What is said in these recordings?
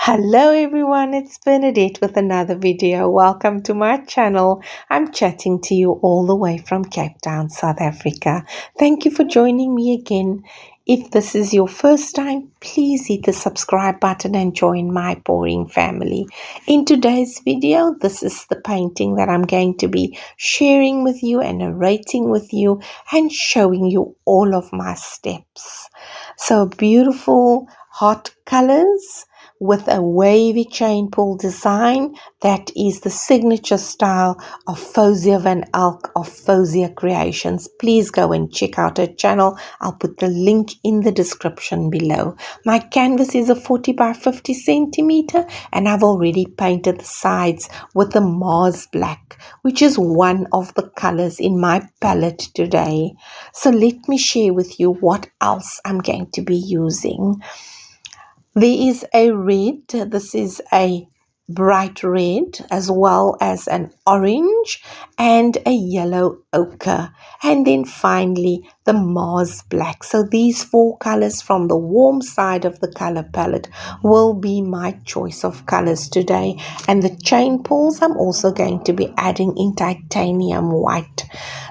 Hello everyone, it's Bernadette with another video. Welcome to my channel. I'm chatting to you all the way from Cape Town, South Africa. Thank you for joining me again. If this is your first time, please hit the subscribe button and join my boring family. In today's video, this is the painting that I'm going to be sharing with you and narrating with you and showing you all of my steps. So beautiful hot colors with a wavy chain pull design that is the signature style of Fozia Van Elk of Fozia Creations. Please go and check out her channel. I'll put the link in the description below. My canvas is a 40 by 50 centimeter and I've already painted the sides with the Mars Black, which is one of the colors in my palette today. So let me share with you what else I'm going to be using. There is a red, this is a bright red, as well as an orange and a yellow ochre, and then finally the Mars Black. So these four colors from the warm side of the color palette will be my choice of colors today. And the chain pulls I'm also going to be adding in titanium white.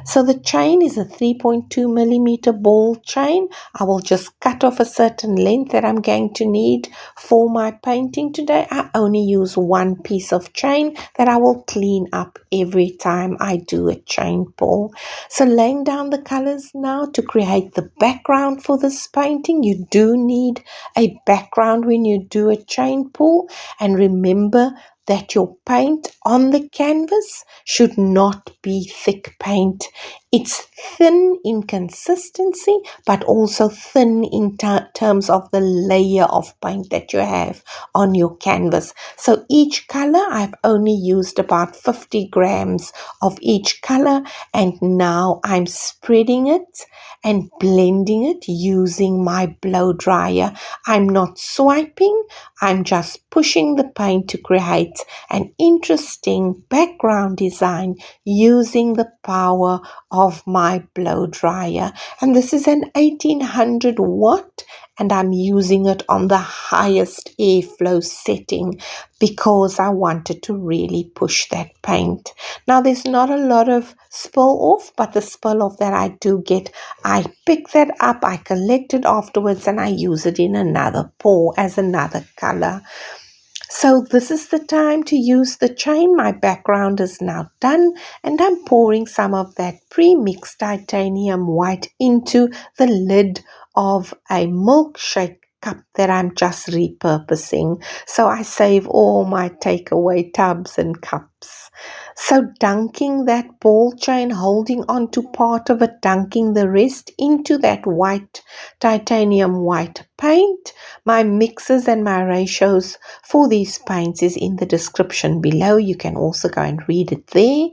So the chain is a 3.2 millimeter ball chain. I will just cut off a certain length that I'm going to need for my painting today. I only use one piece of chain that I will clean up every time I do a chain pull. So laying down the colors now to create the background for this painting. You do need a background when you do a chain pull, and remember that your paint on the canvas should not be thick paint. It's thin in consistency, but also thin in terms of the layer of paint that you have on your canvas. So each color, I've only used about 50 grams of each color, and now I'm spreading it and blending it using my blow dryer. I'm not swiping, I'm just pushing the paint to create an interesting background design using the power of my blow dryer. And this is an 1800 watt, and I'm using it on the highest airflow setting because I wanted to really push that paint. Now there's not a lot of spill off, but the spill off that I do get, I pick that up, I collect it afterwards, and I use it in another pour as another color. So this is the time to use the chain. My background is now done, and I'm pouring some of that pre-mixed titanium white into the lid of a milkshake cup that I'm just repurposing. So I save all my takeaway tubs and cups. So dunking that ball chain, holding on to part of it, dunking the rest into that white titanium white paint. My mixes and my ratios for these paints is in the description below. You can also go and read it there.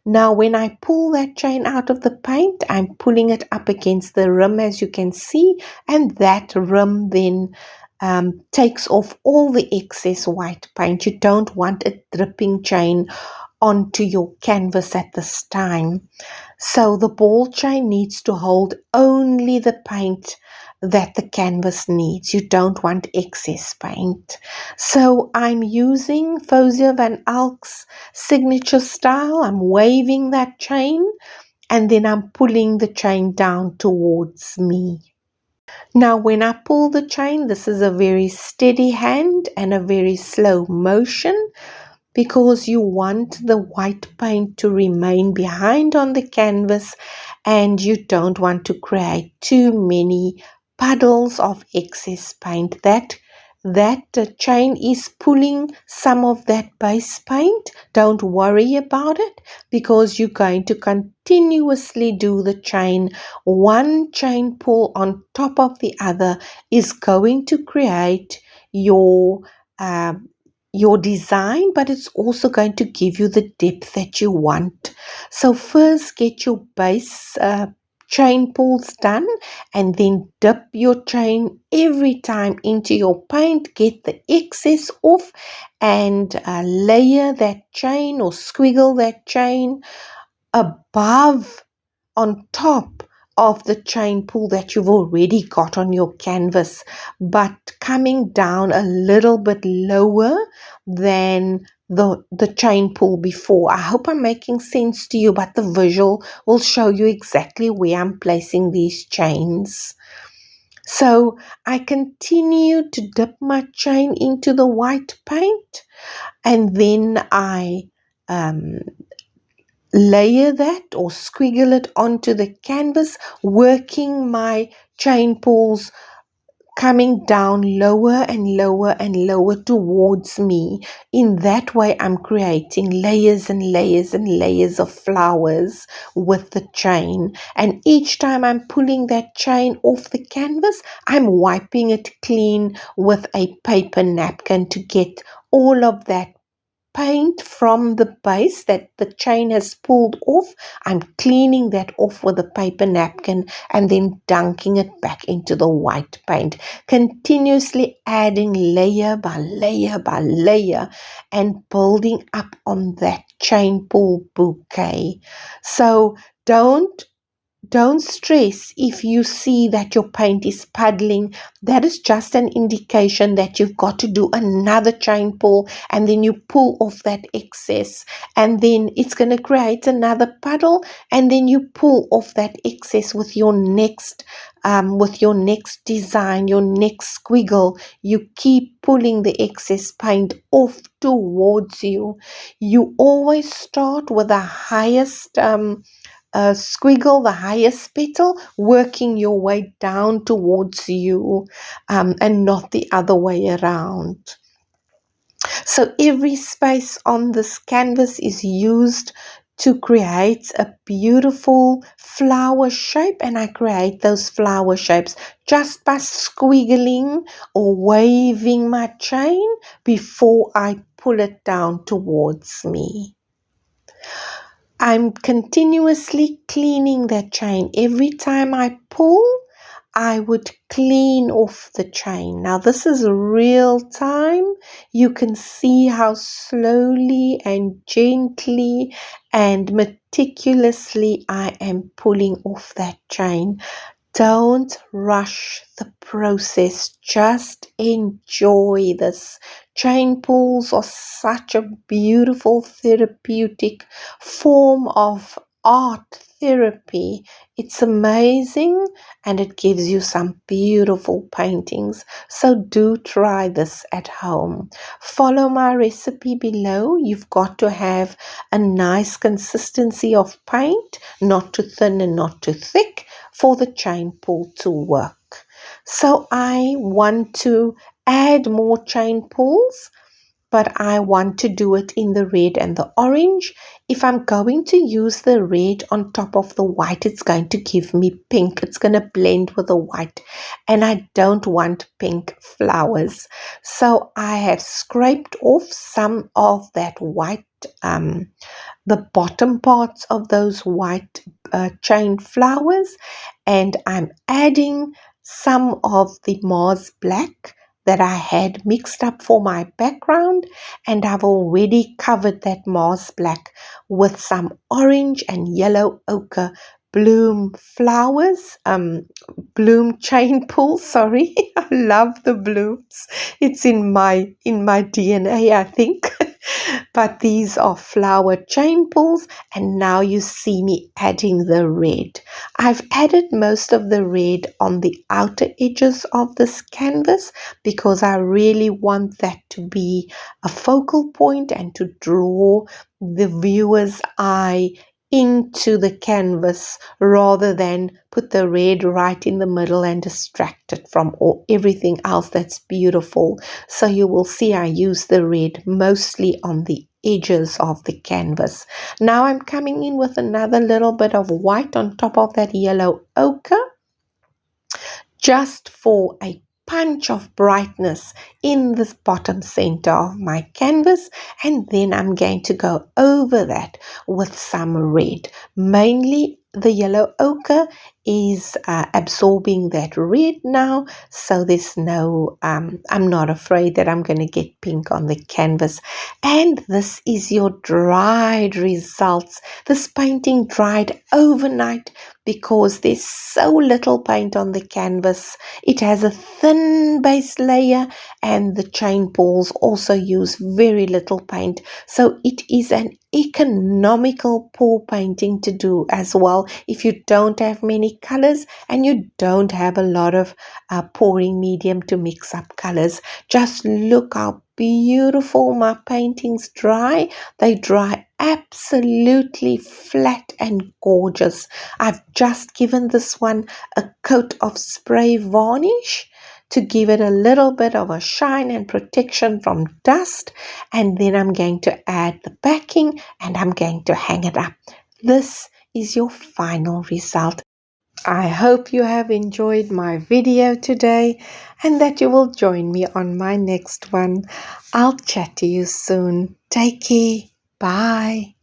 Now when I pull that chain out of the paint, I'm pulling it up against the rim, as you can see, and that rim then takes off all the excess white paint. You don't want a dripping chain onto your canvas at this time. So the ball chain needs to hold only the paint that the canvas needs. You don't want excess paint. So I'm using Fozia Van Elk's signature style. I'm waving that chain, and then I'm pulling the chain down towards me. Now when I pull the chain, this is a very steady hand and a very slow motion, because you want the white paint to remain behind on the canvas and you don't want to create too many puddles of excess paint. That chain is pulling some of that base paint. Don't worry about it, because you're going to continuously do the chain. One chain pull on top of the other is going to create your design, but it's also going to give you the depth that you want. So first get your base chain pulls done, and then dip your chain every time into your paint, get the excess off, and layer that chain or squiggle that chain above, on top of the chain pull that you've already got on your canvas, but coming down a little bit lower than the chain pull before. I hope I'm making sense to you, but the visual will show you exactly where I'm placing these chains. So I continue to dip my chain into the white paint, and then I layer that or squiggle it onto the canvas, working my chain pulls coming down lower and lower and lower towards me. In that way, I'm creating layers and layers and layers of flowers with the chain. And each time I'm pulling that chain off the canvas, I'm wiping it clean with a paper napkin to get all of that paint from the base that the chain has pulled off. I'm cleaning that off with a paper napkin and then dunking it back into the white paint, continuously adding layer by layer by layer and building up on that chain pull bouquet. So don't stress if you see that your paint is puddling. That is just an indication that you've got to do another chain pull, and then you pull off that excess, and then it's going to create another puddle, and then you pull off that excess with your next design, your next squiggle. You keep pulling the excess paint off towards you. You always start with the highest squiggle, the highest petal, working your way down towards you, and not the other way around. So every space on this canvas is used to create a beautiful flower shape, and I create those flower shapes just by squiggling or waving my chain before I pull it down towards me. I'm continuously cleaning that chain. Every time I pull, I would clean off the chain. Now this is real time. You can see how slowly and gently and meticulously I am pulling off that chain. Don't rush the process. Just enjoy this. Chain pulls are such a beautiful therapeutic form of art therapy. It's amazing, and it gives you some beautiful paintings. So do try this at home. Follow my recipe below. You've got to have a nice consistency of paint, not too thin and not too thick, for the chain pull to work. So I want to add more chain pulls, but I want to do it in the red and the orange. If I'm going to use the red on top of the white, it's going to give me pink. It's going to blend with the white, and I don't want pink flowers. So I have scraped off some of that white, the bottom parts of those white chain flowers, and I'm adding some of the Mars Black that I had mixed up for my background, and I've already covered that Mars Black with some orange and yellow ochre bloom flowers, bloom chain pull, sorry. I love the blooms. It's in my DNA, I think. But these are flower chain pulls, and now you see me adding the red. I've added most of the red on the outer edges of this canvas because I really want that to be a focal point and to draw the viewer's eye into the canvas rather than put the red right in the middle and distract it from everything else that's beautiful. So you will see I use the red mostly on the edges of the canvas. Now I'm coming in with another little bit of white on top of that yellow ochre, just for a punch of brightness in this bottom center of my canvas, and then I'm going to go over that with some red, mainly the yellow ochre is absorbing that red now, so there's no, I'm not afraid that I'm going to get pink on the canvas. And this is your dried results. This painting dried overnight because there's so little paint on the canvas. It has a thin base layer, and the chain balls also use very little paint, so it is an economical pour painting to do as well if you don't have many colors and you don't have a lot of pouring medium to mix up colors. Just look how beautiful my paintings dry. They dry absolutely flat and gorgeous. I've just given this one a coat of spray varnish to give it a little bit of a shine and protection from dust, and then I'm going to add the backing and I'm going to hang it up. This is your final result. I hope you have enjoyed my video today and that you will join me on my next one. I'll chat to you soon. Take care. Bye.